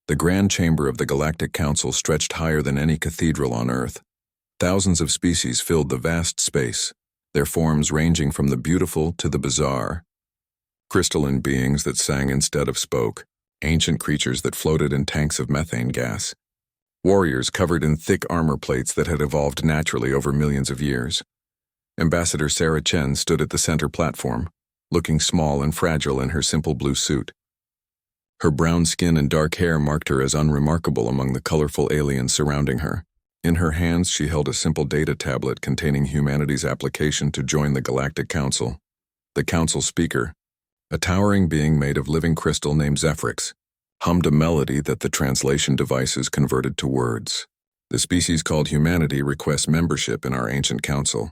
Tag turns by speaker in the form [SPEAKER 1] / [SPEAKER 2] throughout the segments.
[SPEAKER 1] The grand chamber of the Galactic Council stretched higher than any cathedral on Earth. Thousands of species filled the vast space, their forms ranging from the beautiful to the bizarre. Crystalline beings that sang instead of spoke, ancient creatures that floated in tanks of methane gas, warriors covered in thick armor plates that had evolved naturally over millions of years. Ambassador Sarah Chen stood at the center platform, looking small and fragile in her simple blue suit. Her brown skin and dark hair marked her as unremarkable among the colorful aliens surrounding her. In her hands, she held a simple data tablet containing humanity's application to join the Galactic Council. The council speaker, a towering being made of living crystal named Zephyrix, hummed a melody that the translation devices converted to words. The species called humanity requests membership in our ancient council.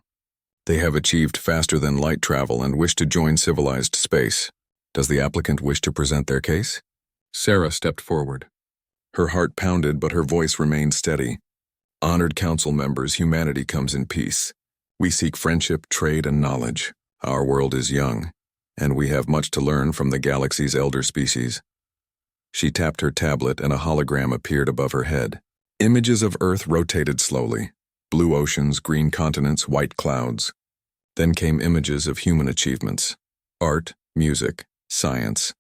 [SPEAKER 1] They have achieved faster-than-light travel and wish to join civilized space. Does the applicant wish to present their case? Sarah stepped forward. Her heart pounded, but her voice remained steady. Honored council members, humanity comes in peace. We seek friendship, trade, and knowledge. Our world is young, and we have much to learn from the galaxy's elder species. She tapped her tablet and a hologram appeared above her head. Images of Earth rotated slowly. Blue oceans, green continents, white clouds. Then came images of human achievements. Art, music, science,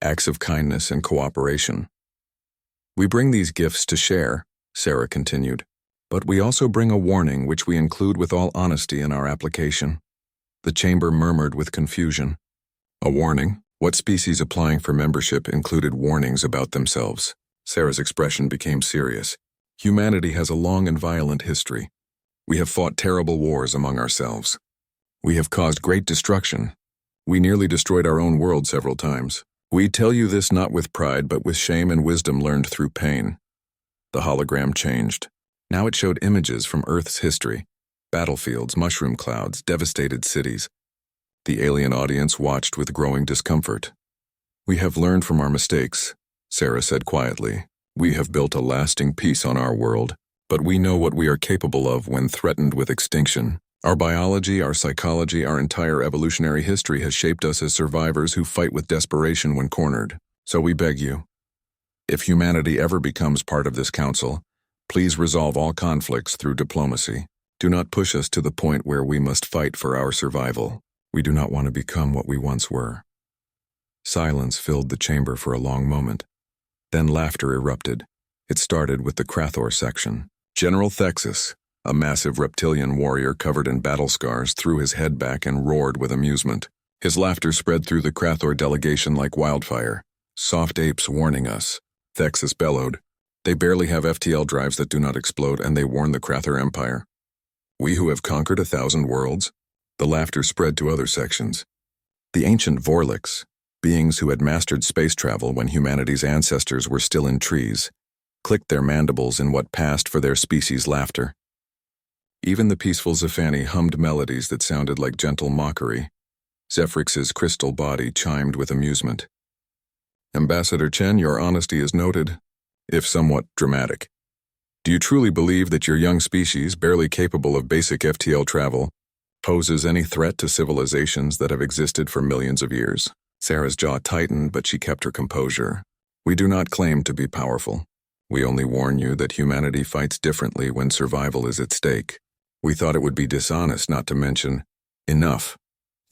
[SPEAKER 1] acts of kindness and cooperation. We bring these gifts to share, Sarah continued, but we also bring a warning which we include with all honesty in our application. The chamber murmured with confusion. A warning? What species applying for membership included warnings about themselves? Sarah's expression became serious. Humanity has a long and violent history. We have fought terrible wars among ourselves. We have caused great destruction. We nearly destroyed our own world several times. We tell you this not with pride, but with shame and wisdom learned through pain. The hologram changed. Now it showed images from Earth's history. Battlefields, mushroom clouds, devastated cities. The alien audience watched with growing discomfort. We have learned from our mistakes, Sarah said quietly. We have built a lasting peace on our world, but we know what we are capable of when threatened with extinction. Our biology, our psychology, our entire evolutionary history has shaped us as survivors who fight with desperation when cornered. So we beg you, if humanity ever becomes part of this council, please resolve all conflicts through diplomacy. Do not push us to the point where we must fight for our survival. We do not want to become what we once were. Silence filled the chamber for a long moment. Then laughter erupted. It started with the Krathor section. General Thexus, a massive reptilian warrior covered in battle scars, threw his head back and roared with amusement. His laughter spread through the Krathor delegation like wildfire. Soft apes warning us, Thexus bellowed. They barely have FTL drives that do not explode, and they warn the Krathor Empire. We who have conquered 1,000 worlds? The laughter spread to other sections. The ancient Vorlix, beings who had mastered space travel when humanity's ancestors were still in trees, clicked their mandibles in what passed for their species' laughter. Even the peaceful Zephani hummed melodies that sounded like gentle mockery. Zephyrix's crystal body chimed with amusement. Ambassador Chen, your honesty is noted, if somewhat dramatic. Do you truly believe that your young species, barely capable of basic FTL travel, poses any threat to civilizations that have existed for millions of years? Sarah's jaw tightened, but she kept her composure. We do not claim to be powerful. We only warn you that humanity fights differently when survival is at stake. We thought it would be dishonest not to mention— Enough,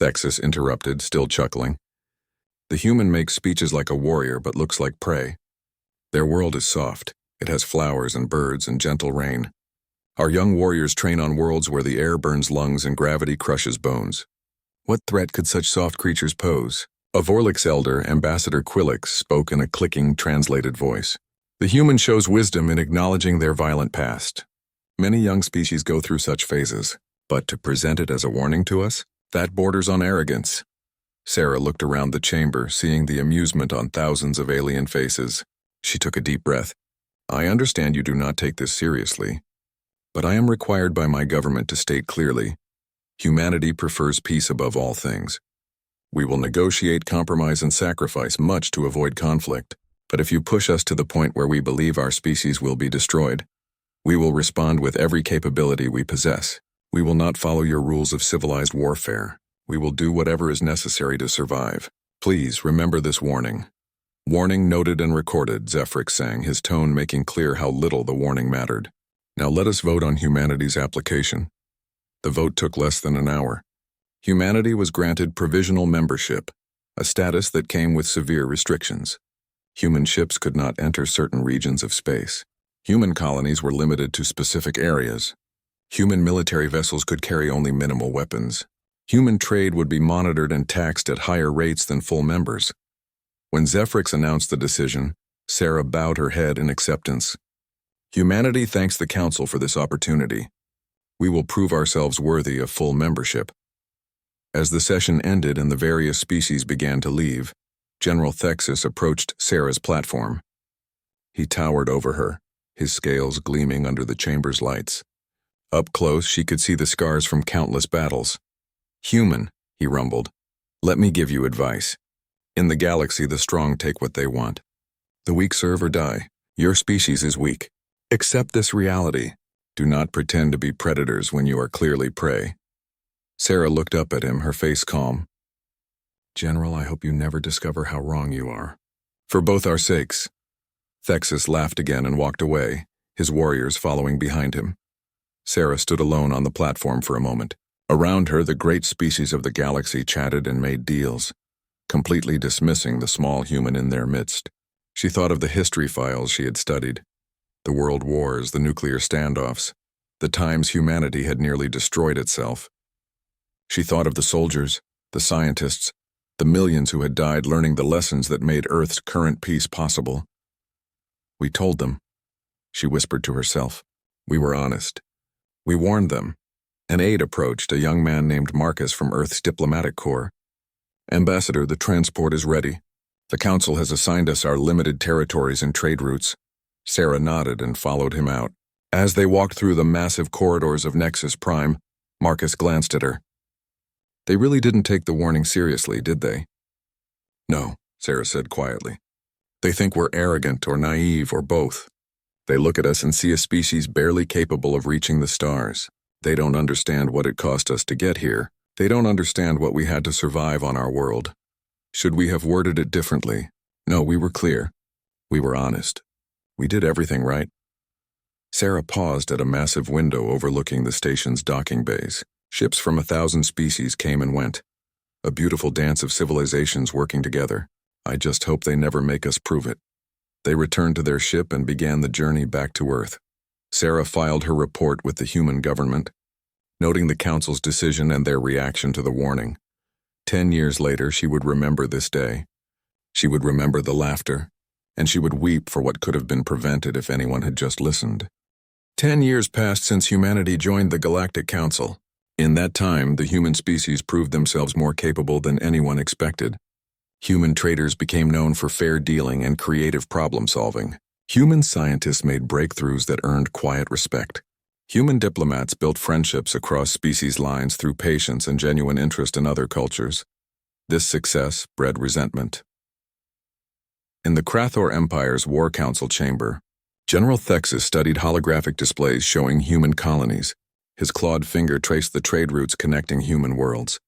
[SPEAKER 1] Thexus interrupted, still chuckling. The human makes speeches like a warrior but looks like prey. Their world is soft. It has flowers and birds and gentle rain. Our young warriors train on worlds where the air burns lungs and gravity crushes bones. What threat could such soft creatures pose? A Vorlix elder, Ambassador Quillix, spoke in a clicking, translated voice. The human shows wisdom in acknowledging their violent past. Many young species go through such phases, but to present it as a warning to us? That borders on arrogance. Sarah looked around the chamber, seeing the amusement on thousands of alien faces. She took a deep breath. I understand you do not take this seriously, but I am required by my government to state clearly, humanity prefers peace above all things. We will negotiate, compromise, and sacrifice much to avoid conflict, but if you push us to the point where we believe our species will be destroyed, we will respond with every capability we possess. We will not follow your rules of civilized warfare. We will do whatever is necessary to survive. Please remember this warning. Warning noted and recorded, Zephrix sang, his tone making clear how little the warning mattered. Now let us vote on humanity's application. The vote took less than an hour. Humanity was granted provisional membership, a status that came with severe restrictions. Human ships could not enter certain regions of space. Human colonies were limited to specific areas. Human military vessels could carry only minimal weapons. Human trade would be monitored and taxed at higher rates than full members. When Zephrix announced the decision, Sarah bowed her head in acceptance. Humanity thanks the Council for this opportunity. We will prove ourselves worthy of full membership. As the session ended and the various species began to leave, General Thexus approached Sarah's platform. He towered over her, his scales gleaming under the chamber's lights. Up close, she could see the scars from countless battles. "Human," he rumbled, "let me give you advice. In the galaxy, the strong take what they want. The weak serve or die. Your species is weak. Accept this reality. Do not pretend to be predators when you are clearly prey." Sarah looked up at him, her face calm. "General, I hope you never discover how wrong you are. For both our sakes." Thexus laughed again and walked away, his warriors following behind him. Sarah stood alone on the platform for a moment. Around her, the great species of the galaxy chatted and made deals, completely dismissing the small human in their midst. She thought of the history files she had studied, the world wars, the nuclear standoffs, the times humanity had nearly destroyed itself. She thought of the soldiers, the scientists, the millions who had died learning the lessons that made Earth's current peace possible. "We told them," she whispered to herself. "We were honest. We warned them." An aide approached, a young man named Marcus from Earth's diplomatic corps. "Ambassador, the transport is ready. The Council has assigned us our limited territories and trade routes." Sarah nodded and followed him out. As they walked through the massive corridors of Nexus Prime, Marcus glanced at her. "They really didn't take the warning seriously, did they?" "No," Sarah said quietly. "They think we're arrogant or naive or both. They look at us and see a species barely capable of reaching the stars. They don't understand what it cost us to get here. They don't understand what we had to survive on our world. Should we have worded it differently? No, we were clear. We were honest. We did everything right." Sarah paused at a massive window overlooking the station's docking bays. Ships from 1,000 species came and went. A beautiful dance of civilizations working together. "I just hope they never make us prove it." They returned to their ship and began the journey back to Earth. Sarah filed her report with the human government, noting the Council's decision and their reaction to the warning. 10 years later, she would remember this day. She would remember the laughter, and she would weep for what could have been prevented if anyone had just listened. 10 years passed since humanity joined the Galactic Council. In that time, the human species proved themselves more capable than anyone expected. Human traders became known for fair dealing and creative problem-solving. Human scientists made breakthroughs that earned quiet respect. Human diplomats built friendships across species lines through patience and genuine interest in other cultures. This success bred resentment. In the Krathor Empire's War Council chamber, General Thexus studied holographic displays showing human colonies. His clawed finger traced the trade routes connecting human worlds.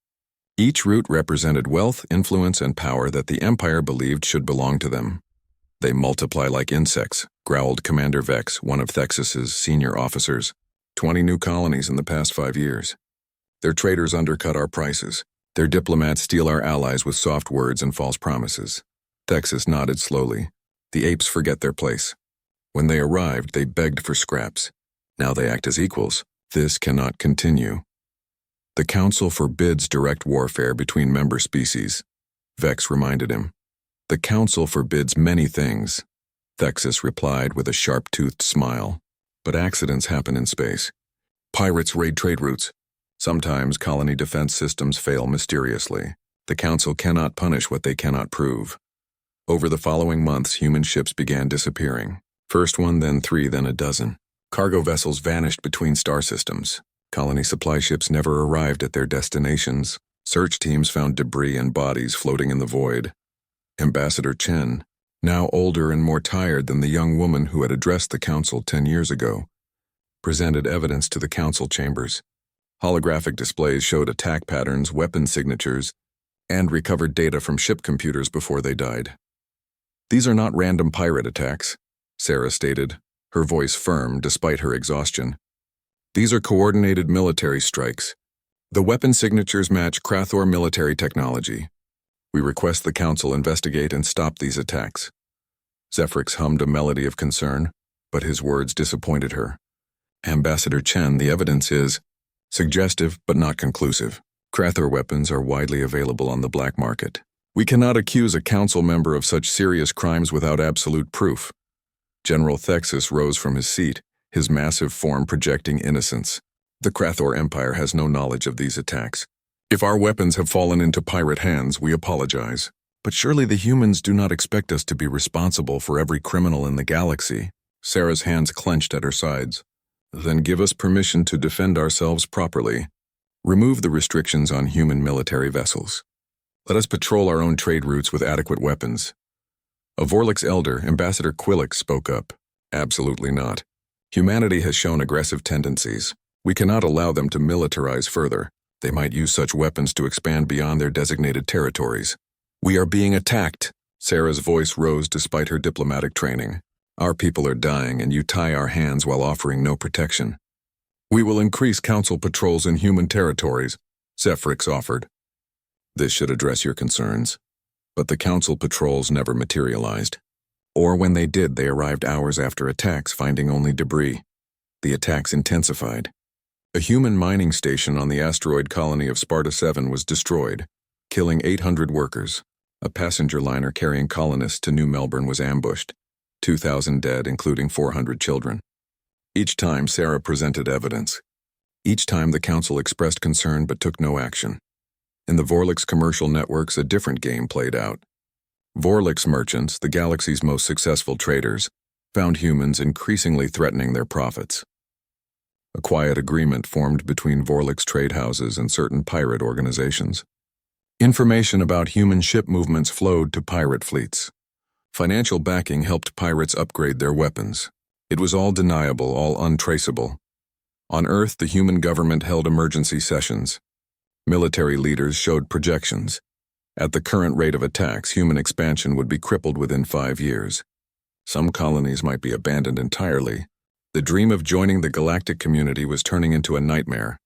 [SPEAKER 1] Each route represented wealth, influence, and power that the Empire believed should belong to them. "They multiply like insects," growled Commander Vex, one of Thexus's senior officers. 20 new colonies in the past 5 years. Their traders undercut our prices. Their diplomats steal our allies with soft words and false promises. Thexus nodded slowly. The apes forget their place. When they arrived, they begged for scraps. Now they act as equals. This cannot continue. The Council forbids direct warfare between member species, Vex reminded him. The Council forbids many things, Thexus replied with a sharp-toothed smile. But accidents happen in space. Pirates raid trade routes. Sometimes colony defense systems fail mysteriously. The Council cannot punish what they cannot prove. Over the following months, human ships began disappearing. First one, then 3, then a dozen. Cargo vessels vanished between star systems. Colony supply ships never arrived at their destinations. Search teams found debris and bodies floating in the void. Ambassador Chen, now older and more tired than the young woman who had addressed the Council 10 years ago, presented evidence to the Council chambers. Holographic displays showed attack patterns, weapon signatures, and recovered data from ship computers before they died. These are not random pirate attacks, Sarah stated, her voice firm despite her exhaustion. These are coordinated military strikes. The weapon signatures match Krathor military technology. We request the Council investigate and stop these attacks. Zephyrix hummed a melody of concern, but his words disappointed her. Ambassador Chen, the evidence is suggestive but not conclusive. Krathor weapons are widely available on the black market. We cannot accuse a council member of such serious crimes without absolute proof. General Thexus rose from his seat, his massive form projecting innocence. The Krathor Empire has no knowledge of these attacks. If our weapons have fallen into pirate hands, we apologize. But surely the humans do not expect us to be responsible for every criminal in the galaxy. Sarah's hands clenched at her sides. Then give us permission to defend ourselves properly. Remove the restrictions on human military vessels. Let us patrol our own trade routes with adequate weapons. A Vorlix elder, Ambassador Quillix, spoke up. Absolutely not. Humanity has shown aggressive tendencies. We cannot allow them to militarize further. They might use such weapons to expand beyond their designated territories. We are being attacked. Sarah's voice rose despite her diplomatic training. Our people are dying, and you tie our hands while offering no protection. We will increase council patrols in human territories, Zephyrix offered. This should address your concerns. But the council patrols never materialized. Or when they did, they arrived hours after attacks, finding only debris. The attacks intensified. A human mining station on the asteroid colony of Sparta 7 was destroyed, killing 800 workers. A passenger liner carrying colonists to New Melbourne was ambushed. 2,000 dead, including 400 children. Each time, Sarah presented evidence. Each time, the council expressed concern but took no action. In the Vorlix commercial networks, a different game played out. Vorlix merchants, the galaxy's most successful traders, found humans increasingly threatening their profits. A quiet agreement formed between Vorlix trade houses and certain pirate organizations. Information about human ship movements flowed to pirate fleets. Financial backing helped pirates upgrade their weapons. It was all deniable, all untraceable. On Earth, the human government held emergency sessions. Military leaders showed projections. At the current rate of attacks, human expansion would be crippled within 5 years. Some colonies might be abandoned entirely. The dream of joining the galactic community was turning into a nightmare.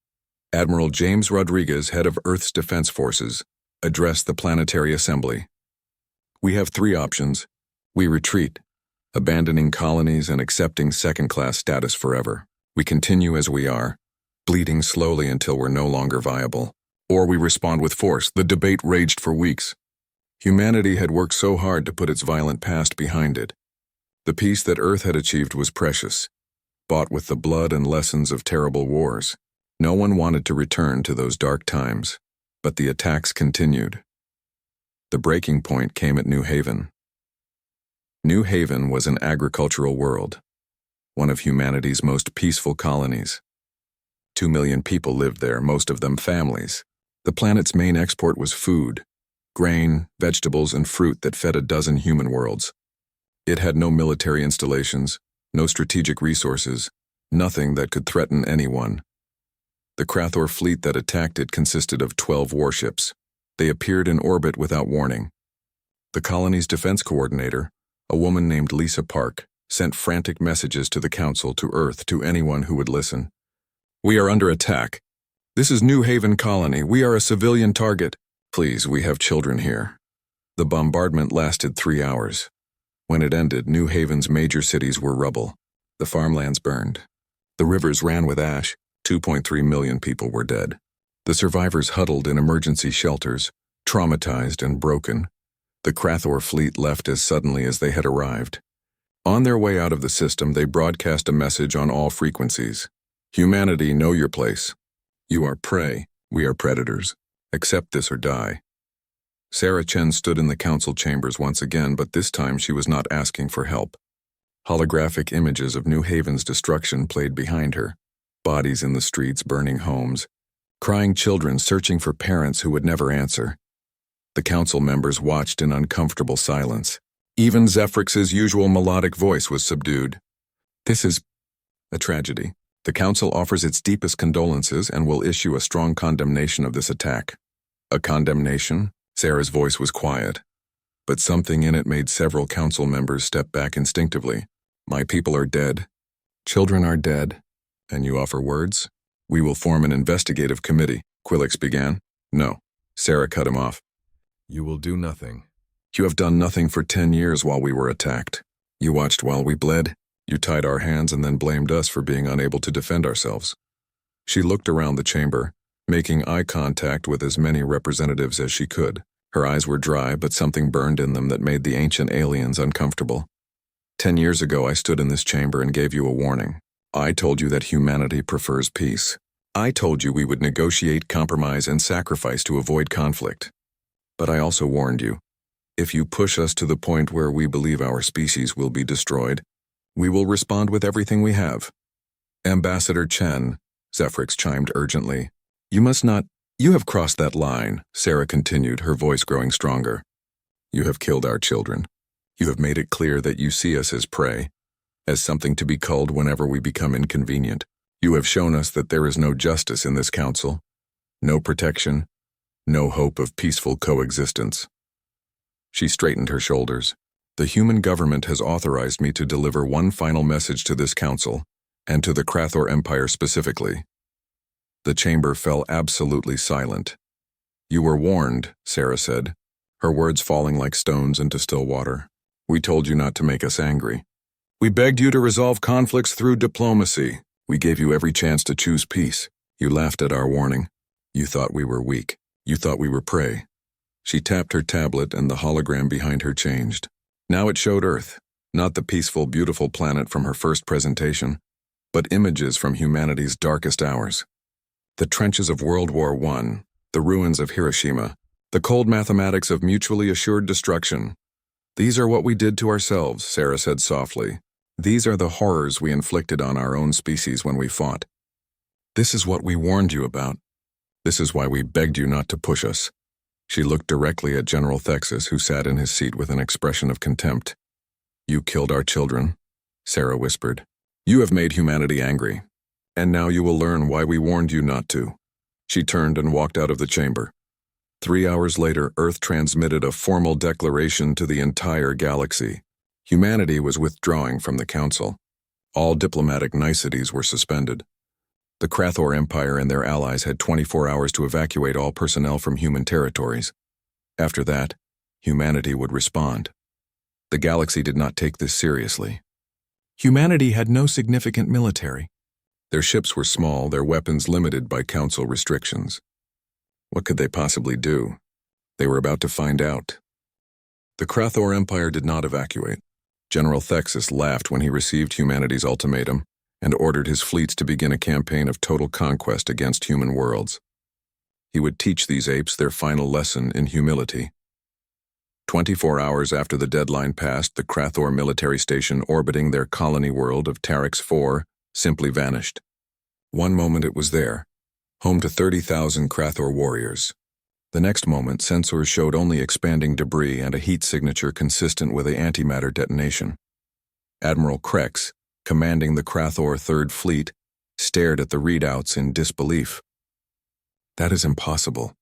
[SPEAKER 1] Admiral James Rodriguez, head of Earth's Defense Forces, addressed the Planetary Assembly. We have 3 options. We retreat, abandoning colonies and accepting second-class status forever. We continue as we are, bleeding slowly until we're no longer viable. Or we respond with force. The debate raged for weeks. Humanity had worked so hard to put its violent past behind it. The peace that Earth had achieved was precious, bought with the blood and lessons of terrible wars. No one wanted to return to those dark times, but the attacks continued. The breaking point came at New Haven. New Haven was an agricultural world, one of humanity's most peaceful colonies. 2 million people lived there, most of them families. The planet's main export was food, grain, vegetables, and fruit that fed a dozen human worlds. It had no military installations, no strategic resources, nothing that could threaten anyone. The Krathor fleet that attacked it consisted of 12 warships. They appeared in orbit without warning. The colony's defense coordinator, a woman named Lisa Park, sent frantic messages to the Council, to Earth, to anyone who would listen. We are under attack. This is New Haven Colony. We are a civilian target. Please, we have children here. The bombardment lasted 3 hours. When it ended, New Haven's major cities were rubble. The farmlands burned. The rivers ran with ash. 2.3 million people were dead. The survivors huddled in emergency shelters, traumatized and broken. The Krathor fleet left as suddenly as they had arrived. On their way out of the system, they broadcast a message on all frequencies. Humanity, know your place. You are prey, we are predators. Accept this or die. Sarah Chen stood in the council chambers once again, but this time she was not asking for help. Holographic images of New Haven's destruction played behind her. Bodies in the streets, burning homes. Crying children searching for parents who would never answer. The council members watched in uncomfortable silence. Even Zephyrix's usual melodic voice was subdued. This is a tragedy. The Council offers its deepest condolences and will issue a strong condemnation of this attack. A condemnation? Sarah's voice was quiet, but something in it made several council members step back instinctively. My people are dead. Children are dead. And you offer words? We will form an investigative committee, Quillix began. No. Sarah cut him off. You will do nothing. You have done nothing for 10 years while we were attacked. You watched while we bled. You tied our hands and then blamed us for being unable to defend ourselves. She looked around the chamber, making eye contact with as many representatives as she could. Her eyes were dry, but something burned in them that made the ancient aliens uncomfortable. 10 years ago, I stood in this chamber and gave you a warning. I told you that humanity prefers peace. I told you we would negotiate, compromise, and sacrifice to avoid conflict. But I also warned you, if you push us to the point where we believe our species will be destroyed, we will respond with everything we have. Ambassador Chen, Zephrix chimed urgently. You must not. You have crossed that line, Sarah continued, her voice growing stronger. You have killed our children. You have made it clear that you see us as prey, as something to be culled whenever we become inconvenient. You have shown us that there is no justice in this council, no protection, no hope of peaceful coexistence. She straightened her shoulders. The human government has authorized me to deliver one final message to this council, and to the Krathor Empire specifically. The chamber fell absolutely silent. You were warned, Sarah said, her words falling like stones into still water. We told you not to make us angry. We begged you to resolve conflicts through diplomacy. We gave you every chance to choose peace. You laughed at our warning. You thought we were weak. You thought we were prey. She tapped her tablet and the hologram behind her changed. Now it showed Earth, not the peaceful, beautiful planet from her first presentation, but images from humanity's darkest hours. The trenches of World War I, the ruins of Hiroshima, the cold mathematics of mutually assured destruction. These are what we did to ourselves, Sarah said softly. These are the horrors we inflicted on our own species when we fought. This is what we warned you about. This is why we begged you not to push us. She looked directly at General Thexus, who sat in his seat with an expression of contempt. You killed our children, Sarah whispered. You have made humanity angry, and now you will learn why we warned you not to. She turned and walked out of the chamber. 3 hours later, Earth transmitted a formal declaration to the entire galaxy. Humanity was withdrawing from the Council. All diplomatic niceties were suspended. The Krathor Empire and their allies had 24 hours to evacuate all personnel from human territories. After that, humanity would respond. The galaxy did not take this seriously. Humanity had no significant military. Their ships were small, their weapons limited by Council restrictions. What could they possibly do? They were about to find out. The Krathor Empire did not evacuate. General Thexus laughed when he received humanity's ultimatum and ordered his fleets to begin a campaign of total conquest against human worlds. He would teach these apes their final lesson in humility. 24 hours after the deadline passed, the Krathor military station orbiting their colony world of Tarix 4 simply vanished. One moment it was there, home to 30,000 Krathor warriors. The next moment, sensors showed only expanding debris and a heat signature consistent with an antimatter detonation. Admiral Krex, commanding the Krathor Third Fleet, stared at the readouts in disbelief. That is impossible.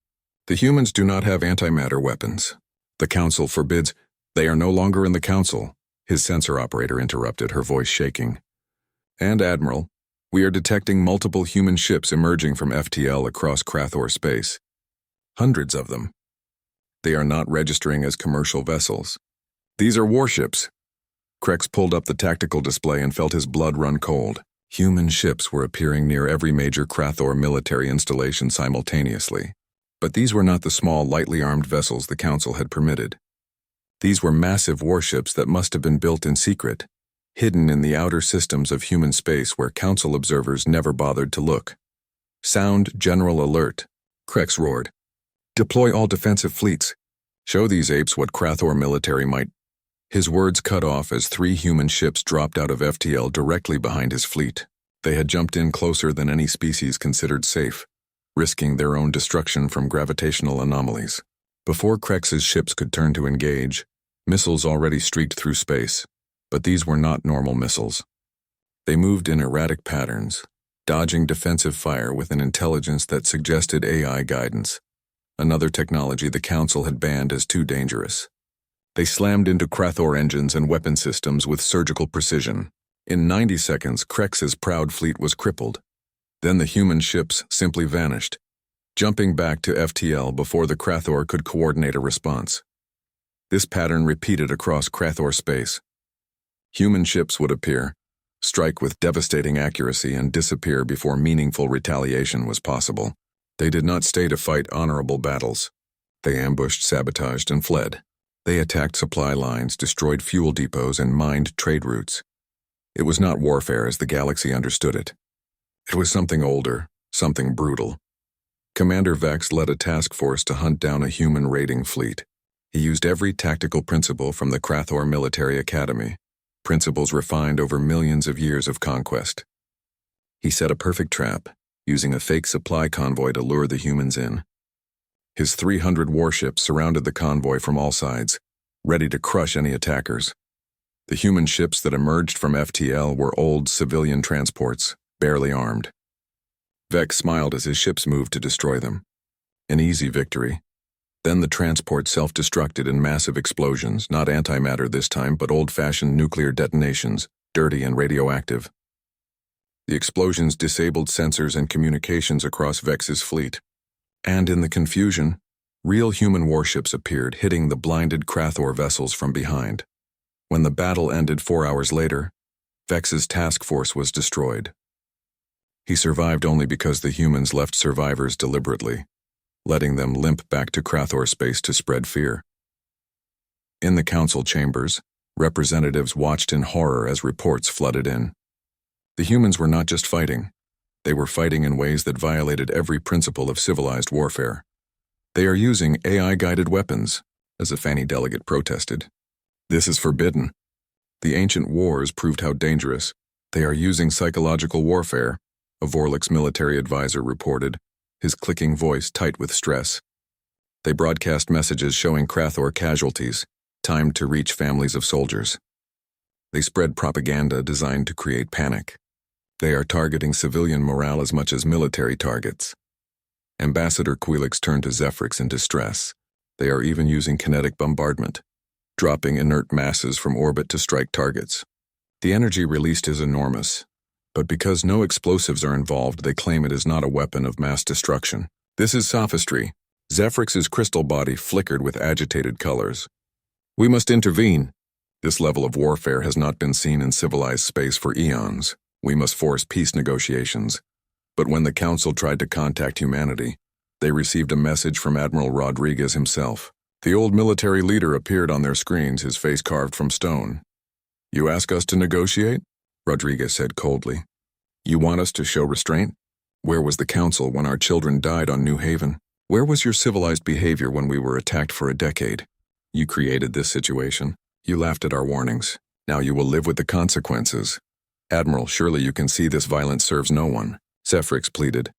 [SPEAKER 1] The humans do not have antimatter weapons. The Council forbids. They are no longer in the Council, his sensor operator interrupted, her voice shaking. And Admiral, we are detecting multiple human ships emerging from FTL across Krathor space. Hundreds of them. They are not registering as commercial vessels. These are warships. Krex pulled up the tactical display and felt his blood run cold. Human ships were appearing near every major Krathor military installation simultaneously. But these were not the small, lightly armed vessels the Council had permitted. These were massive warships that must have been built in secret, hidden in the outer systems of human space where Council observers never bothered to look. Sound general alert, Krex roared. Deploy all defensive fleets. Show these apes what Krathor military might. His words cut off as 3 human ships dropped out of FTL directly behind his fleet. They had jumped in closer than any species considered safe, risking their own destruction from gravitational anomalies. Before Krex's ships could turn to engage, missiles already streaked through space, but these were not normal missiles. They moved in erratic patterns, dodging defensive fire with an intelligence that suggested AI guidance, another technology the Council had banned as too dangerous. They slammed into Krathor engines and weapon systems with surgical precision. In 90 seconds, Krex's proud fleet was crippled. Then the human ships simply vanished, jumping back to FTL before the Krathor could coordinate a response. This pattern repeated across Krathor space. Human ships would appear, strike with devastating accuracy, and disappear before meaningful retaliation was possible. They did not stay to fight honorable battles. They ambushed, sabotaged, and fled. They attacked supply lines, destroyed fuel depots, and mined trade routes. It was not warfare as the galaxy understood it. It was something older, something brutal. Commander Vex led a task force to hunt down a human raiding fleet. He used every tactical principle from the Krathor Military Academy, principles refined over millions of years of conquest. He set a perfect trap, using a fake supply convoy to lure the humans in. His 300 warships surrounded the convoy from all sides, ready to crush any attackers. The human ships that emerged from FTL were old civilian transports, barely armed. Vex smiled as his ships moved to destroy them. An easy victory. Then the transport self-destructed in massive explosions, not antimatter this time, but old-fashioned nuclear detonations, dirty and radioactive. The explosions disabled sensors and communications across Vex's fleet. And in the confusion, real human warships appeared, hitting the blinded Krathor vessels from behind. When the battle ended 4 hours later, Vex's task force was destroyed. He survived only because the humans left survivors deliberately, letting them limp back to Krathor space to spread fear. In the council chambers, representatives watched in horror as reports flooded in. The humans were not just fighting. They were fighting in ways that violated every principle of civilized warfare. They are using AI-guided weapons, as a Fanny delegate protested. This is forbidden. The ancient wars proved how dangerous. They are using psychological warfare, a Vorlix military advisor reported, his clicking voice tight with stress. They broadcast messages showing Krathor casualties, timed to reach families of soldiers. They spread propaganda designed to create panic. They are targeting civilian morale as much as military targets. Ambassador Quilix turned to Zephrix in distress. They are even using kinetic bombardment, dropping inert masses from orbit to strike targets. The energy released is enormous, but because no explosives are involved, they claim it is not a weapon of mass destruction. This is sophistry. Zephrix's crystal body flickered with agitated colors. We must intervene. This level of warfare has not been seen in civilized space for eons. We must force peace negotiations. But when the Council tried to contact humanity, they received a message from Admiral Rodriguez himself. The old military leader appeared on their screens, his face carved from stone. You ask us to negotiate? Rodriguez said coldly. You want us to show restraint? Where was the Council when our children died on New Haven? Where was your civilized behavior when we were attacked for a decade? You created this situation. You laughed at our warnings. Now you will live with the consequences. Admiral, surely you can see this violence serves no one. Zephrix pleaded.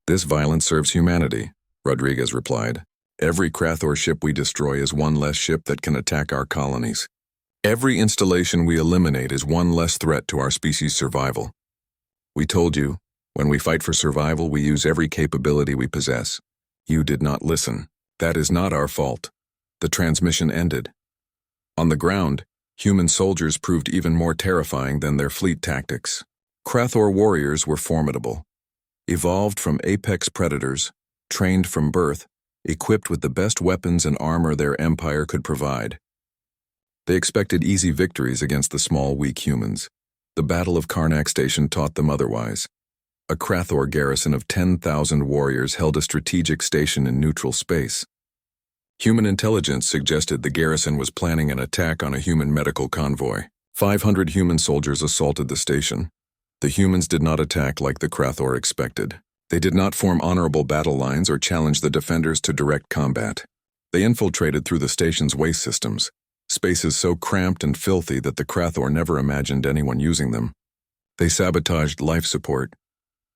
[SPEAKER 1] This violence serves humanity, Rodriguez replied. Every Krathor ship we destroy is one less ship that can attack our colonies. Every installation we eliminate is one less threat to our species' survival. We told you, when we fight for survival, we use every capability we possess. You did not listen. That is not our fault. The transmission ended. On the ground, human soldiers proved even more terrifying than their fleet tactics. Krathor warriors were formidable. Evolved from apex predators, trained from birth, equipped with the best weapons and armor their empire could provide. They expected easy victories against the small, weak humans. The Battle of Karnak Station taught them otherwise. A Krathor garrison of 10,000 warriors held a strategic station in neutral space. Human intelligence suggested the garrison was planning an attack on a human medical convoy. 500 human soldiers assaulted the station. The humans did not attack like the Krathor expected. They did not form honorable battle lines or challenge the defenders to direct combat. They infiltrated through the station's waste systems, spaces so cramped and filthy that the Krathor never imagined anyone using them. They sabotaged life support,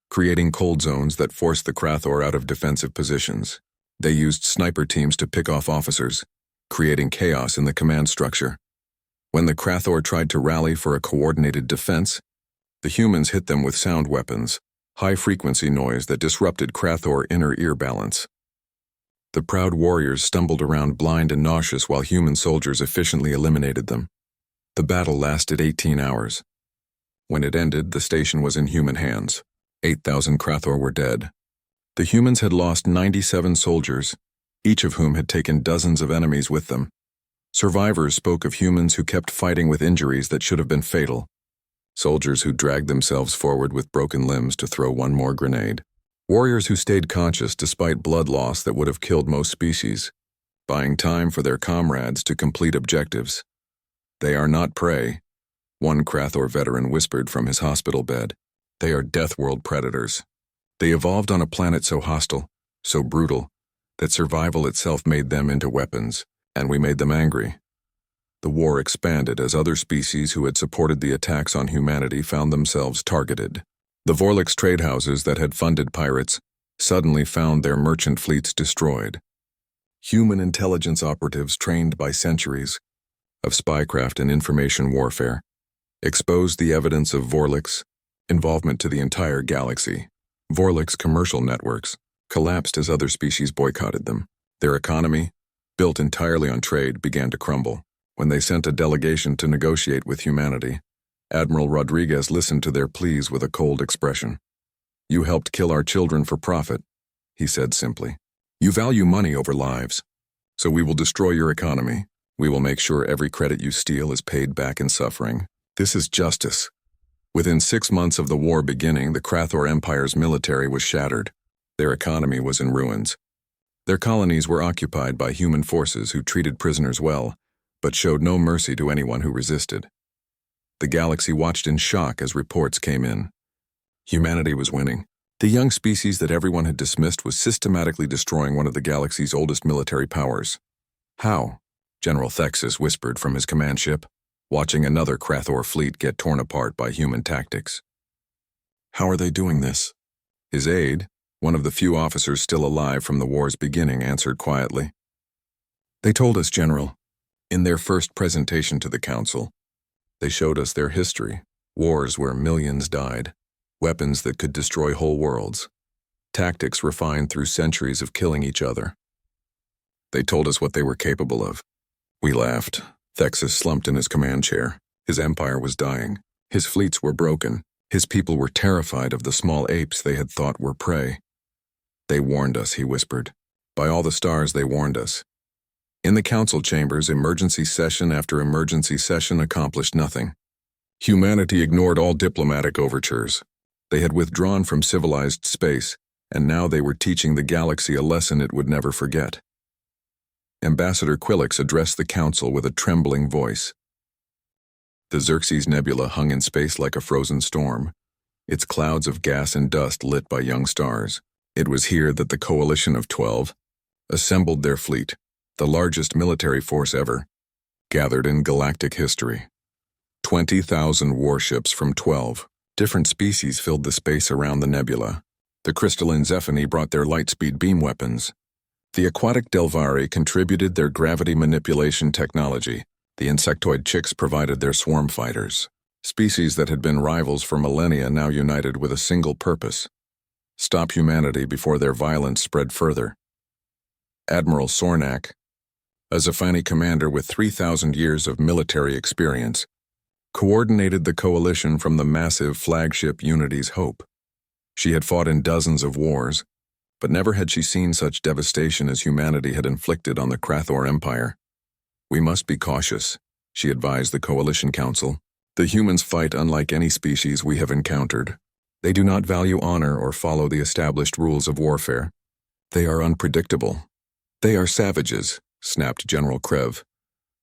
[SPEAKER 1] creating cold zones that forced the Krathor out of defensive positions. They used sniper teams to pick off officers, creating chaos in the command structure. When the Krathor tried to rally for a coordinated defense, the humans hit them with sound weapons, high-frequency noise that disrupted Krathor inner ear balance. The proud warriors stumbled around blind and nauseous while human soldiers efficiently eliminated them. The battle lasted 18 hours. When it ended, the station was in human hands. 8,000 Krathor were dead. The humans had lost 97 soldiers, each of whom had taken dozens of enemies with them. Survivors spoke of humans who kept fighting with injuries that should have been fatal. Soldiers who dragged themselves forward with broken limbs to throw one more grenade. Warriors who stayed conscious despite blood loss that would have killed most species, buying time for their comrades to complete objectives. They are not prey, one Krathor veteran whispered from his hospital bed. They are death-world predators. They evolved on a planet so hostile, so brutal, that survival itself made them into weapons, and we made them angry. The war expanded as other species who had supported the attacks on humanity found themselves targeted. The Vorlix trade houses that had funded pirates suddenly found their merchant fleets destroyed. Human intelligence operatives trained by centuries of spycraft and information warfare exposed the evidence of Vorlix involvement to the entire galaxy. Vorlix commercial networks collapsed as other species boycotted them. Their economy, built entirely on trade, began to crumble. When they sent a delegation to negotiate with humanity, Admiral Rodriguez listened to their pleas with a cold expression. "You helped kill our children for profit," he said simply. "You value money over lives. So we will destroy your economy. We will make sure every credit you steal is paid back in suffering. This is justice." Within 6 months of the war beginning, the Krathor Empire's military was shattered. Their economy was in ruins. Their colonies were occupied by human forces who treated prisoners well, but showed no mercy to anyone who resisted. The galaxy watched in shock as reports came in. Humanity was winning. The young species that everyone had dismissed was systematically destroying one of the galaxy's oldest military powers. "How?" General Thexus whispered from his command ship, watching another Krathor fleet get torn apart by human tactics. "How are they doing this?" His aide, one of the few officers still alive from the war's beginning, answered quietly. "They told us, General, in their first presentation to the Council. They showed us their history, wars where millions died, weapons that could destroy whole worlds, tactics refined through centuries of killing each other. They told us what they were capable of." We laughed. Thexus slumped in his command chair. His empire was dying. His fleets were broken. His people were terrified of the small apes they had thought were prey. "They warned us," he whispered. "By all the stars, they warned us." In the council chambers, emergency session after emergency session accomplished nothing. Humanity ignored all diplomatic overtures. They had withdrawn from civilized space, and now they were teaching the galaxy a lesson it would never forget. Ambassador Quillix addressed the council with a trembling voice. The Xerxes Nebula hung in space like a frozen storm, its clouds of gas and dust lit by young stars. It was here that the Coalition of 12 assembled their fleet, the largest military force ever, gathered in galactic history. 20,000 warships from 12 different species filled the space around the nebula. The crystalline Zephany brought their light-speed beam weapons. The aquatic Delvari contributed their gravity manipulation technology. The insectoid chicks provided their swarm fighters. Species that had been rivals for millennia now united with a single purpose: stop humanity before their violence spread further. Admiral Sornak, a Zephani commander with 3,000 years of military experience, coordinated the coalition from the massive flagship Unity's Hope. She had fought in dozens of wars, but never had she seen such devastation as humanity had inflicted on the Krathor Empire. "We must be cautious," she advised the Coalition Council. "The humans fight unlike any species we have encountered. They do not value honor or follow the established rules of warfare. They are unpredictable. They are savages," snapped General Krev,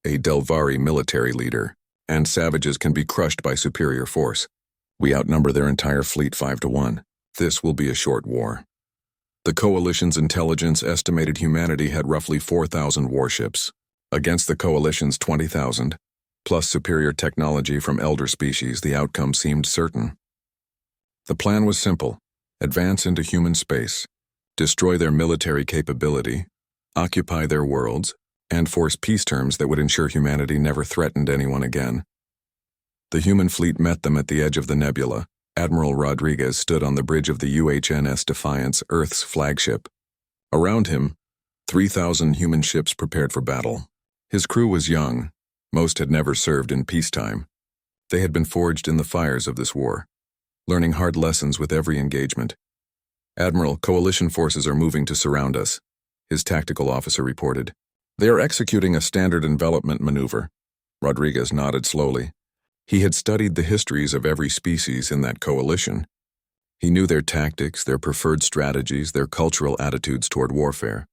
[SPEAKER 1] a Delvari military leader, "and savages can be crushed by superior force. We outnumber their entire fleet 5-1. This will be a short war." The Coalition's intelligence estimated humanity had roughly 4,000 warships. Against the Coalition's 20,000, plus superior technology from elder species, the outcome seemed certain. The plan was simple: advance into human space, destroy their military capability, occupy their worlds, and force peace terms that would ensure humanity never threatened anyone again. The human fleet met them at the edge of the nebula. Admiral Rodriguez stood on the bridge of the UHNS Defiance, Earth's flagship. Around him, 3,000 human ships prepared for battle. His crew was young. Most had never served in peacetime. They had been forged in the fires of this war, learning hard lessons with every engagement. "Admiral, coalition forces are moving to surround us," his tactical officer reported. "They are executing a standard envelopment maneuver." Rodriguez nodded slowly. He had studied the histories of every species in that coalition. He knew their tactics, their preferred strategies, their cultural attitudes toward warfare.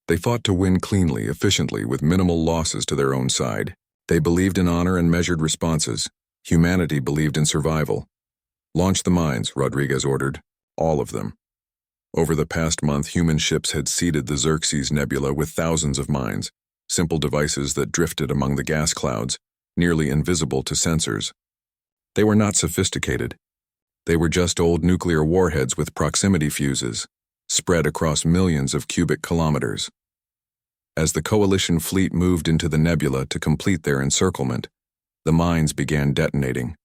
[SPEAKER 1] They fought to win cleanly, efficiently, with minimal losses to their own side. They believed in honor and measured responses. Humanity believed in survival. "Launch the mines," Rodriguez ordered. All of them. Over the past month, human ships had seeded the Xerxes Nebula with thousands of mines, simple devices that drifted among the gas clouds, nearly invisible to sensors. They were not sophisticated. They were just old nuclear warheads with proximity fuses, spread across millions of cubic kilometers. As the coalition fleet moved into the nebula to complete their encirclement, the mines began detonating.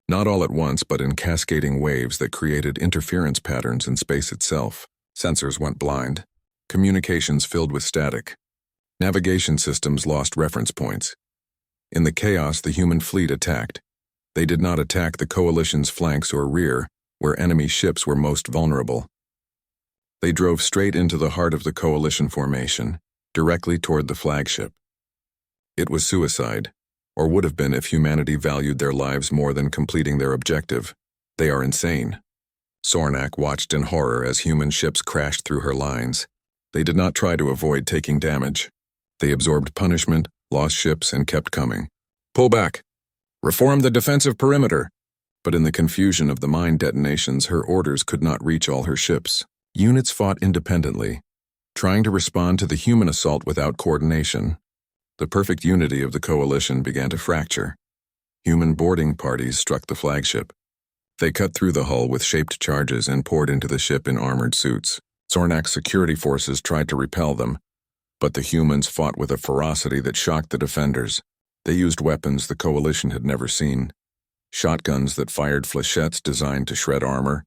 [SPEAKER 1] Not all at once, but in cascading waves that created interference patterns in space itself. Sensors went blind. Communications filled with static. Navigation systems lost reference points. In the chaos, the human fleet attacked. They did not attack the coalition's flanks or rear, where enemy ships were most vulnerable. They drove straight into the heart of the coalition formation, directly toward the flagship. It was suicide, or would have been if humanity valued their lives more than completing their objective. "They are insane." Sornak watched in horror as human ships crashed through her lines. They did not try to avoid taking damage. They absorbed punishment, lost ships, and kept coming. "Pull back! Reform the defensive perimeter!" But in the confusion of the mine detonations, her orders could not reach all her ships. Units fought independently, trying to respond to the human assault without coordination. The perfect unity of the coalition began to fracture. Human boarding parties struck the flagship. They cut through the hull with shaped charges and poured into the ship in armored suits. Sornak's security forces tried to repel them, but the humans fought with a ferocity that shocked the defenders. They used weapons the coalition had never seen. Shotguns that fired flechettes designed to shred armor,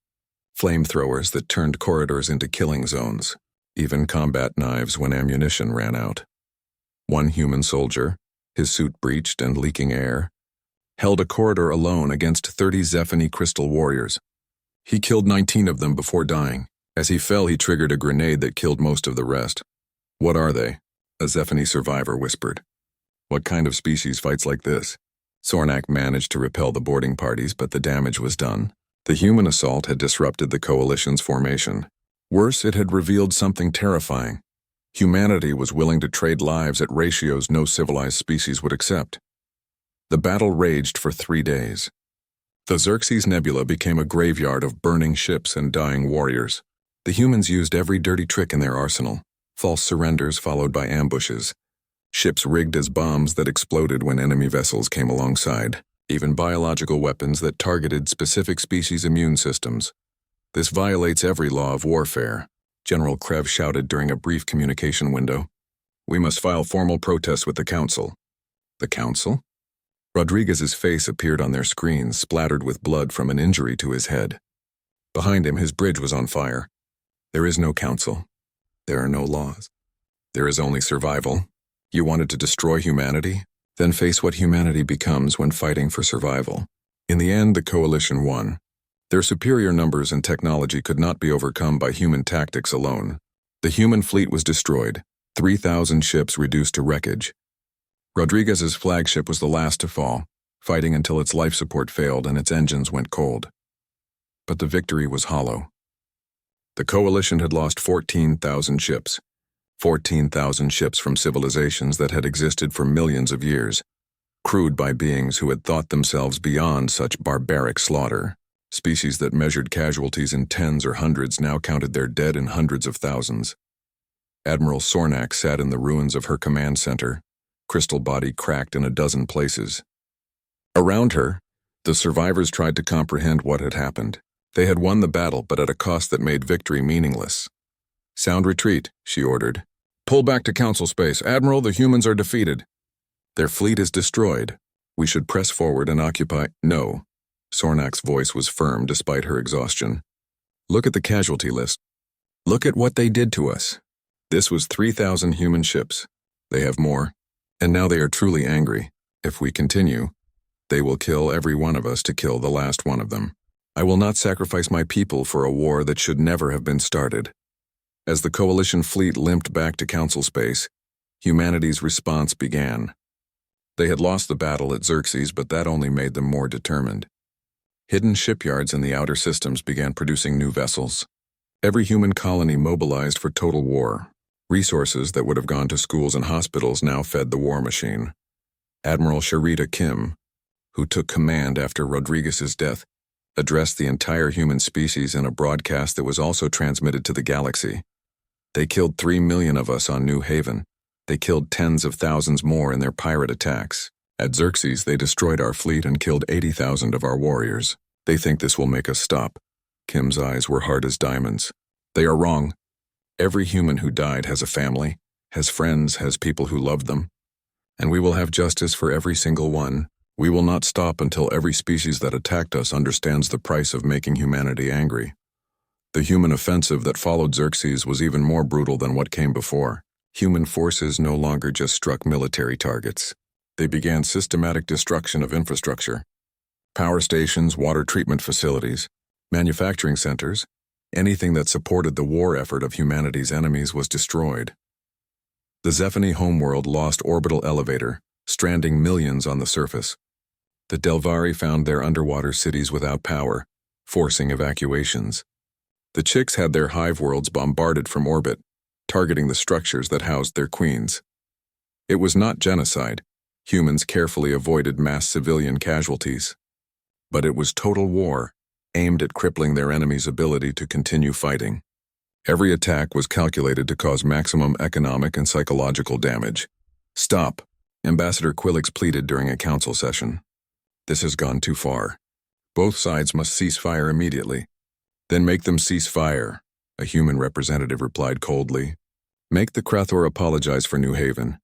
[SPEAKER 1] flamethrowers that turned corridors into killing zones, even combat knives when ammunition ran out. One human soldier, his suit breached and leaking air, held a corridor alone against 30 Zephany crystal warriors. He killed 19 of them before dying. As he fell, he triggered a grenade that killed most of the rest. "What are they?" a Zephany survivor whispered. "What kind of species fights like this?" Sornak managed to repel the boarding parties, but the damage was done. The human assault had disrupted the coalition's formation. Worse, it had revealed something terrifying. Humanity was willing to trade lives at ratios no civilized species would accept. The battle raged for 3 days. The Xerxes Nebula became a graveyard of burning ships and dying warriors. The humans used every dirty trick in their arsenal, false surrenders followed by ambushes, ships rigged as bombs that exploded when enemy vessels came alongside, even biological weapons that targeted specific species' immune systems. "This violates every law of warfare," General Krev shouted during a brief communication window. "We must file formal protests with the Council." "The Council?" Rodriguez's face appeared on their screens, splattered with blood from an injury to his head. Behind him, his bridge was on fire. "There is no council. There are no laws. There is only survival. You wanted to destroy humanity? Then face what humanity becomes when fighting for survival." In the end, the coalition won. Their superior numbers and technology could not be overcome by human tactics alone. The human fleet was destroyed, 3,000 ships reduced to wreckage. Rodriguez's flagship was the last to fall, fighting until its life support failed and its engines went cold. But the victory was hollow. The coalition had lost 14,000 ships. 14,000 ships from civilizations that had existed for millions of years, crewed by beings who had thought themselves beyond such barbaric slaughter. Species that measured casualties in tens or hundreds now counted their dead in hundreds of thousands. Admiral Sornak sat in the ruins of her command center, crystal body cracked in a dozen places. Around her, the survivors tried to comprehend what had happened. They had won the battle, but at a cost that made victory meaningless. "Sound retreat," she ordered. "Pull back to council space. Admiral, the humans are defeated. Their fleet is destroyed. We should press forward and occupy—" "No." Sornak's voice was firm despite her exhaustion. "Look at the casualty list. Look at what they did to us. This was 3,000 human ships. They have more. And now they are truly angry. If we continue, they will kill every one of us to kill the last one of them. I will not sacrifice my people for a war that should never have been started. As the coalition fleet limped back to Council space, humanity's response began. They had lost the battle at Xerxes, but that only made them more determined. Hidden shipyards in the outer systems began producing new vessels. Every human colony mobilized for total war. Resources that would have gone to schools and hospitals now fed the war machine. Admiral Sharita Kim, who took command after Rodriguez's death, addressed the entire human species in a broadcast that was also transmitted to the galaxy. They killed 3 million of us on New Haven. They killed tens of thousands more in their pirate attacks. At Xerxes, they destroyed our fleet and killed 80,000 of our warriors. They think this will make us stop. Kim's eyes were hard as diamonds. They are wrong. Every human who died has a family, has friends, has people who loved them. And we will have justice for every single one. We will not stop until every species that attacked us understands the price of making humanity angry. The human offensive that followed Xerxes was even more brutal than what came before. Human forces no longer just struck military targets. They began systematic destruction of infrastructure. Power stations, water treatment facilities, manufacturing centers, anything that supported the war effort of humanity's enemies was destroyed. The Zephany homeworld lost orbital elevator, stranding millions on the surface. The Delvari found their underwater cities without power, forcing evacuations. The Chicks had their hive worlds bombarded from orbit, targeting the structures that housed their queens. It was not genocide. Humans carefully avoided mass civilian casualties. But it was total war, aimed at crippling their enemy's ability to continue fighting. Every attack was calculated to cause maximum economic and psychological damage. Stop, Ambassador Quillix pleaded during a council session. This has gone too far. Both sides must cease fire immediately. Then make them cease fire, a human representative replied coldly. Make the Krathor apologize for New Haven.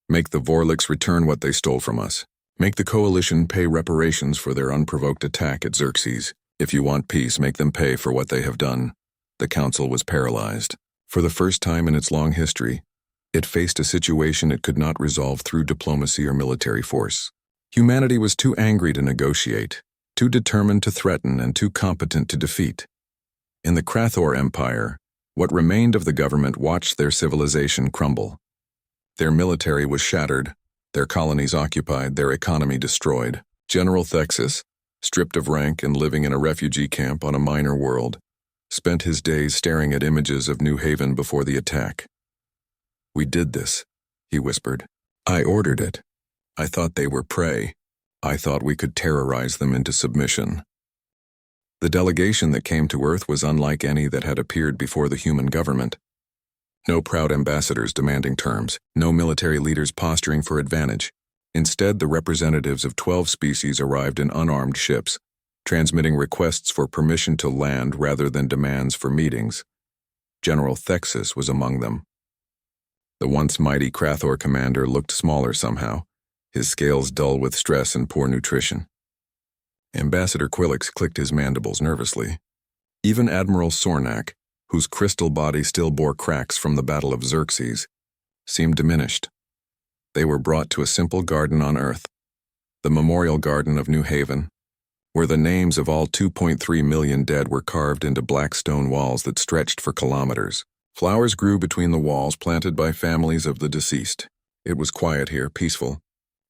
[SPEAKER 1] Make the Vorlix return what they stole from us. Make the Coalition pay reparations for their unprovoked attack at Xerxes. If you want peace, make them pay for what they have done. The council was paralyzed. For the first time in its long history, it faced a situation it could not resolve through diplomacy or military force. Humanity was too angry to negotiate, too determined to threaten, and too competent to defeat. In the Krathor Empire, what remained of the government watched their civilization crumble. Their military was shattered, their colonies occupied, their economy destroyed. General Thexus, stripped of rank and living in a refugee camp on a minor world, spent his days staring at images of New Haven before the attack. We did this, he whispered. I ordered it. I thought they were prey. I thought we could terrorize them into submission. The delegation that came to Earth was unlike any that had appeared before the human government. No proud ambassadors demanding terms, no military leaders posturing for advantage. Instead, the representatives of 12 species arrived in unarmed ships, transmitting requests for permission to land rather than demands for meetings. General Thexus was among them. The once mighty Krathor commander looked smaller somehow, his scales dull with stress and poor nutrition. Ambassador Quillix clicked his mandibles nervously. Even Admiral Sornak, whose crystal body still bore cracks from the Battle of Xerxes, seemed diminished. They were brought to a simple garden on Earth, the Memorial Garden of New Haven, where the names of all 2.3 million dead were carved into black stone walls that stretched for kilometers. Flowers grew between the walls planted by families of the deceased. It was quiet here, peaceful,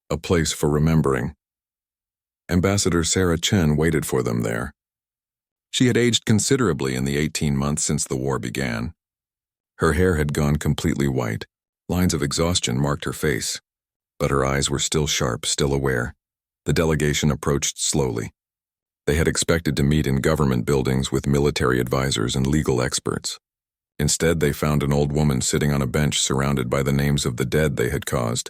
[SPEAKER 1] a place for remembering. Ambassador Sarah Chen waited for them there. She had aged considerably in the 18 months since the war began. Her hair had gone completely white. Lines of exhaustion marked her face, but her eyes were still sharp, still aware. The delegation approached slowly. They had expected to meet in government buildings with military advisors and legal experts. Instead, they found an old woman sitting on a bench surrounded by the names of the dead they had caused.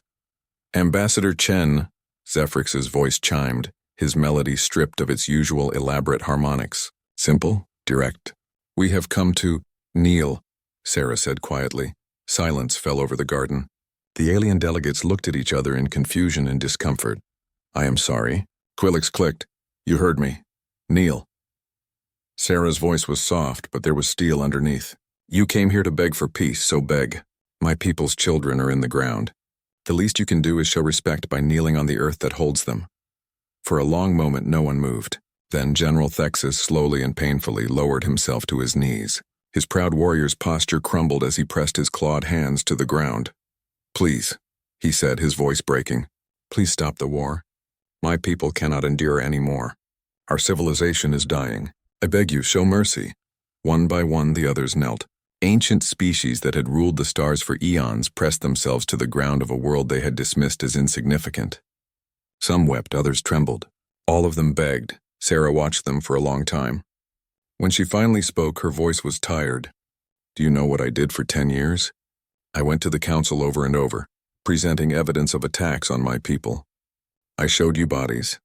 [SPEAKER 1] Ambassador Chen, Zephrix's voice chimed, his melody stripped of its usual elaborate harmonics. Simple, direct. We have come to kneel, Sarah said quietly. Silence fell over the garden. The alien delegates looked at each other in confusion and discomfort. I am sorry. Quillix clicked. You heard me. Kneel. Sarah's voice was soft, but there was steel underneath. You came here to beg for peace, so beg. My people's children are in the ground. The least you can do is show respect by kneeling on the earth that holds them. For a long moment no one moved. Then General Thexus slowly and painfully lowered himself to his knees. His proud warrior's posture crumbled as he pressed his clawed hands to the ground. Please, he said, his voice breaking. Please stop the war. My people cannot endure any more. Our civilization is dying. I beg you, show mercy. One by one the others knelt. Ancient species that had ruled the stars for eons pressed themselves to the ground of a world they had dismissed as insignificant. Some wept, others trembled. All of them begged. Sarah watched them for a long time. When she finally spoke, her voice was tired. Do you know what I did for 10 years? I went to the council over and over, presenting evidence of attacks on my people. I showed you bodies.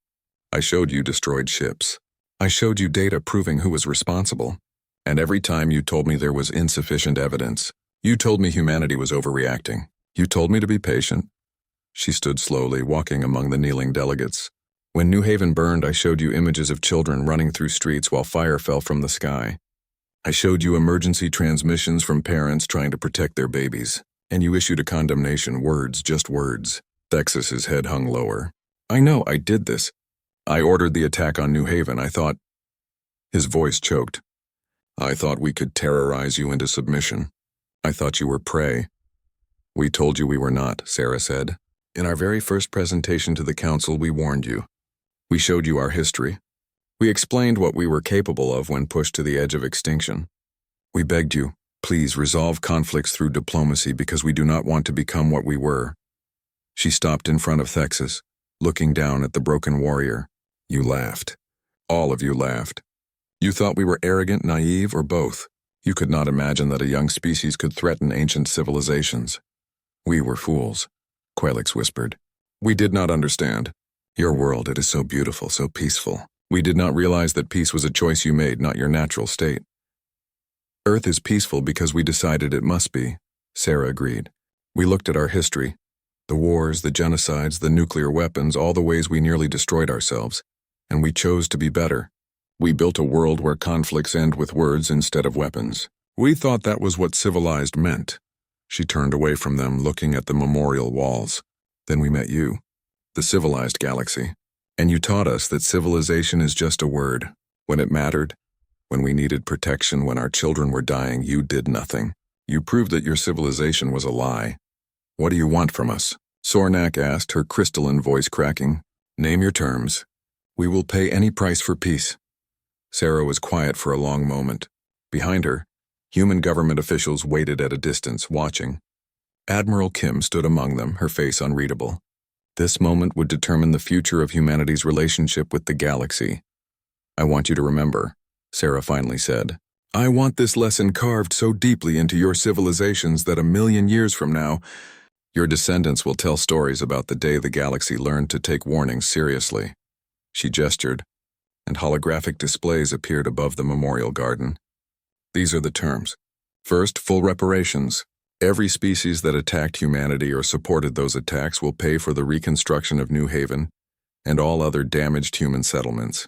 [SPEAKER 1] I showed you destroyed ships. I showed you data proving who was responsible. And every time you told me there was insufficient evidence. You told me humanity was overreacting. You told me to be patient. She stood slowly, walking among the kneeling delegates. When New Haven burned, I showed you images of children running through streets while fire fell from the sky. I showed you emergency transmissions from parents trying to protect their babies. And you issued a condemnation, words, just words. Thexus's head hung lower. I know, I did this. I ordered the attack on New Haven. I thought... His voice choked. I thought we could terrorize you into submission. I thought you were prey. We told you we were not, Sarah said. In our very first presentation to the council, we warned you. We showed you our history. We explained what we were capable of when pushed to the edge of extinction. We begged you, please resolve conflicts through diplomacy because we do not want to become what we were. She stopped in front of Thexus, looking down at the broken warrior. You laughed. All of you laughed. You thought we were arrogant, naive, or both. You could not imagine that a young species could threaten ancient civilizations. We were fools, Quelix whispered. We did not understand. Your world, it is so beautiful, so peaceful. We did not realize that peace was a choice you made, not your natural state. Earth is peaceful because we decided it must be, Sarah agreed. We looked at our history, the wars, the genocides, the nuclear weapons, all the ways we nearly destroyed ourselves, and we chose to be better. We built a world where conflicts end with words instead of weapons. We thought that was what civilized meant. She turned away from them, looking at the memorial walls. Then we met you. The civilized galaxy, and you taught us that civilization is just a word. When it mattered, when we needed protection, when our children were dying, you did nothing. You proved that your civilization was a lie. What do you want from us? Sornak asked, her crystalline voice cracking. Name your terms. We will pay any price for peace. Sarah was quiet for a long moment. Behind her, human government officials waited at a distance, watching. Admiral Kim stood among them, her face unreadable. This moment would determine the future of humanity's relationship with the galaxy. I want you to remember, Sarah finally said. I want this lesson carved so deeply into your civilizations that 1,000,000 years from now, your descendants will tell stories about the day the galaxy learned to take warnings seriously. She gestured, and holographic displays appeared above the memorial garden. These are the terms. First, full reparations. Every species that attacked humanity or supported those attacks will pay for the reconstruction of New Haven and all other damaged human settlements.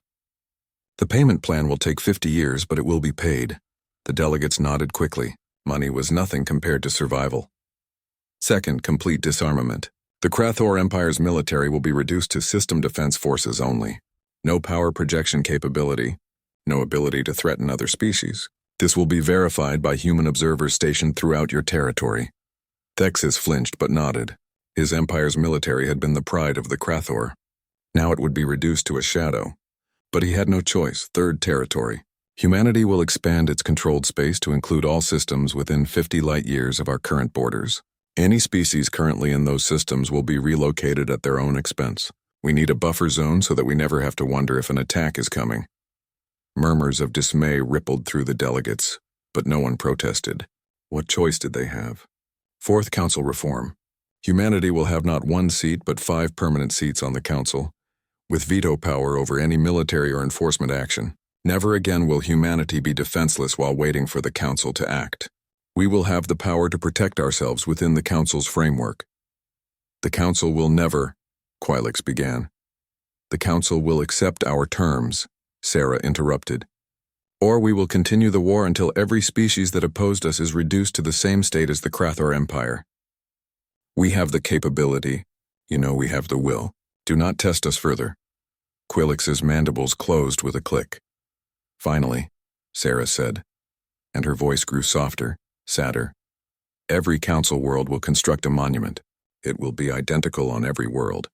[SPEAKER 1] The payment plan will take 50 years, but it will be paid. The delegates nodded quickly. Money was nothing compared to survival. Second, complete disarmament. The Krathor Empire's military will be reduced to system defense forces only. No power projection capability, no ability to threaten other species. This will be verified by human observers stationed throughout your territory. Thexus flinched but nodded. His empire's military had been the pride of the Krathor. Now it would be reduced to a shadow. But he had no choice. Third territory. Humanity will expand its controlled space to include all systems within 50 light years of our current borders. Any species currently in those systems will be relocated at their own expense. We need a buffer zone so that we never have to wonder if an attack is coming. Murmurs of dismay rippled through the delegates, but no one protested. What choice did they have? Fourth council reform. Humanity will have not 1 seat but 5 permanent seats on the council, with veto power over any military or enforcement action. Never again will humanity be defenseless while waiting for the council to act. We will have the power to protect ourselves within the council's framework. The council will never, Quelix began. The council will accept our terms, Sarah interrupted. Or we will continue the war until every species that opposed us is reduced to the same state as the Krathor Empire. We have the capability. We have the will. Do not test us further. Quillix's mandibles closed with a click. Finally, Sarah said, and her voice grew softer, sadder. Every council world will construct a monument. It will be identical on every world.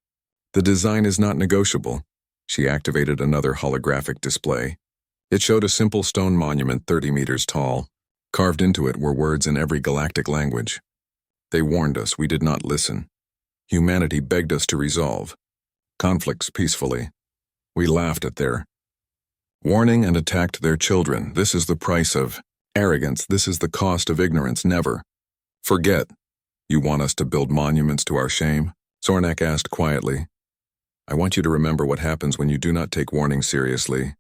[SPEAKER 1] The design is not negotiable. She activated another holographic display. It showed a simple stone monument 30 meters tall. Carved into it were words in every galactic language. They warned us, we did not listen. Humanity begged us to resolve conflicts peacefully. We laughed at their warning and attacked their children. This is the price of arrogance. This is the cost of ignorance. Never forget. You want us to build monuments to our shame? Zornak asked quietly. I want you to remember what happens when you do not take warning seriously.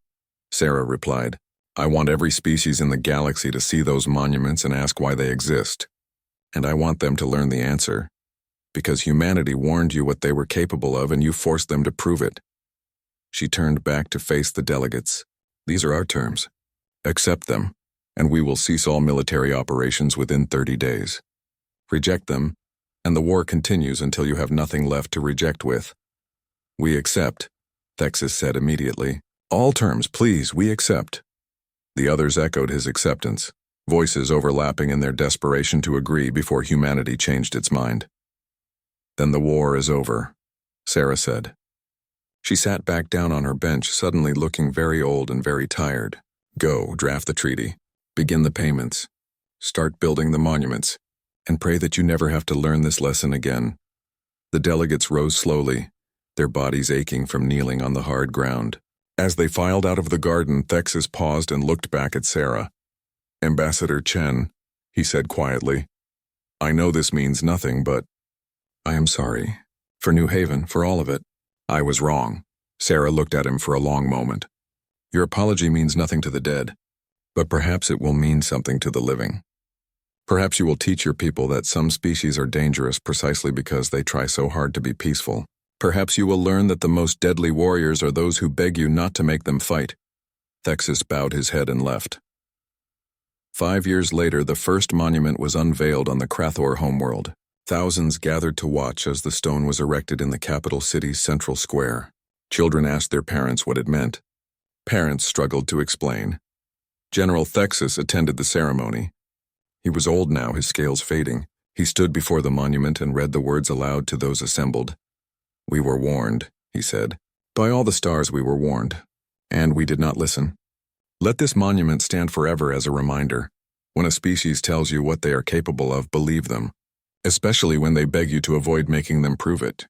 [SPEAKER 1] Sarah replied. I want every species in the galaxy to see those monuments and ask why they exist. And I want them to learn the answer. Because humanity warned you what they were capable of and you forced them to prove it. She turned back to face the delegates. These are our terms. Accept them, and we will cease all military operations within 30 days. Reject them, and the war continues until you have nothing left to reject with. We accept, Thexus said immediately. All terms, please, we accept. The others echoed his acceptance, voices overlapping in their desperation to agree before humanity changed its mind. Then the war is over, Sarah said. She sat back down on her bench, suddenly looking very old and very tired. Go, draft the treaty. Begin the payments. Start building the monuments. And pray that you never have to learn this lesson again. The delegates rose slowly, their bodies aching from kneeling on the hard ground. As they filed out of the garden, Thexus paused and looked back at Sarah. Ambassador Chen, he said quietly. I know this means nothing, but I am sorry. For New Haven, for all of it. I was wrong. Sarah looked at him for a long moment. Your apology means nothing to the dead, but perhaps it will mean something to the living. Perhaps you will teach your people that some species are dangerous precisely because they try so hard to be peaceful. Perhaps you will learn that the most deadly warriors are those who beg you not to make them fight. Thexus bowed his head and left. 5 years later, the first monument was unveiled on the Krathor homeworld. Thousands gathered to watch as the stone was erected in the capital city's central square. Children asked their parents what it meant. Parents struggled to explain. General Thexus attended the ceremony. He was old now, his scales fading. He stood before the monument and read the words aloud to those assembled. We were warned, he said. By all the stars we were warned. And we did not listen. Let this monument stand forever as a reminder. When a species tells you what they are capable of, believe them. Especially when they beg you to avoid making them prove it.